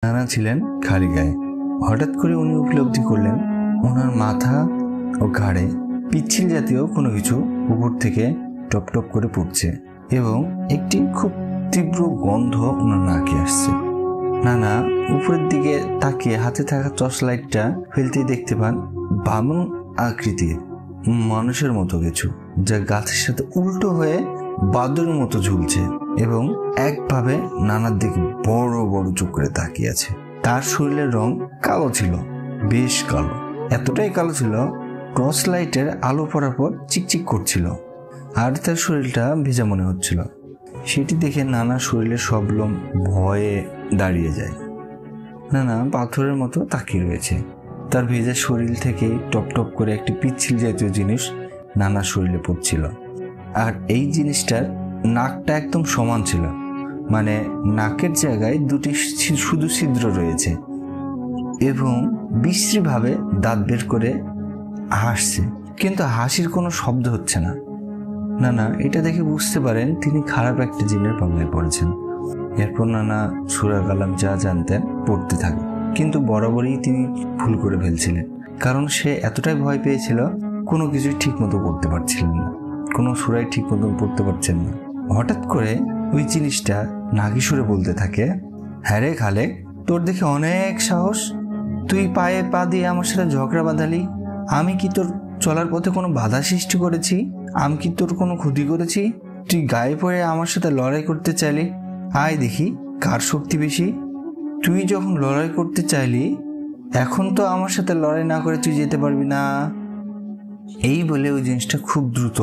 নানা ছিলেন খালি গায়ে। হঠাৎ করে উনি উপলব্ধি করলেন ওনার মাথা ও ঘাড়ে পিচ্ছিল জাতীয় কোনো কিছু উপর থেকে টপ টপ করে পড়ছে এবং একটি খুব তীব্র গন্ধ ওনার নাকে আসছে। নানা উপরের দিকে তাকিয়ে হাতে থাকা টর্চ লাইটটা ফেলতেই দেখতে পান বামন আকৃতির মানুষের মতো কিছু, যা গাছের সাথে উল্টো হয়ে বাদুড়ের মতো ঝুলছে এবং একভাবে নানার দিকে বড় বড় চোখ করে তাকিয়ে আছে। তার শরীরের রং কালো ছিল, বেশ কালো, এতটাই কালো ছিল টর্চ লাইটের আলো পড়ার পর চিকচিক করছিল আর তার শরীরটা ভেজা মনে হচ্ছিল। সেটি দেখে নানার শরীরের সব লোম ভয়ে দাঁড়িয়ে যায়। নানা পাথরের মতো তাকিয়ে রয়েছে। তার ভেজা শরীর থেকে টপ টপ করে একটি পিচ্ছিল জাতীয় জিনিস নানার শরীরে পড়ছিল। আর এই জিনিসটার নাকটা একদম সমান ছিল, মানে নাকের জায়গায় দুটি শুধু ছিদ্র রয়েছে এবং বিশ্রীভাবে দাঁত বের করে হাসছে, কিন্তু হাসির কোনো শব্দ হচ্ছে না। নানা এটা দেখে বুঝতে পারেন তিনি খারাপ একটা জিনের পাল্লায় পড়েছেন। এরপর নানা সূরা কালাম যা জানতেন পড়তে থাকে, কিন্তু বরাবরই তিনি ভুল করে ফেলছিলেন, কারণ সে এতটাই ভয় পেয়েছিল কোনো কিছুই ঠিক মতো পড়তে পারছিলেন না, কোনো সূরাই ঠিক মতো পড়তে পারছেন না। হঠাৎ করে ওই জিনিসটা নাকি সুরে বলতে থাকে, হ্যাঁ রে খালেক, তোর দেখে অনেক সাহস, তুই পায়ে পা দিয়ে আমার সাথে ঝগড়া বাঁধালি। আমি কি তোর চলার পথে কোনো বাধা সৃষ্টি করেছি? আমি কি তোর কোনো ক্ষতি করেছি? তুই গায়ে পড়ে আমার সাথে লড়াই করতে চাইলি? আয় দেখি কার শক্তি বেশি। তুই যখন লড়াই করতে চাইলি, এখন তো আমার সাথে লড়াই না করে তুই যেতে পারবি না। এই বলে ওই জিনিসটা খুব দ্রুত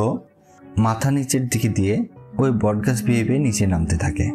মাথা নিচের দিকে দিয়ে ওই বটগাছ বেয়ে বেয়ে নিচে নামতে থাকে।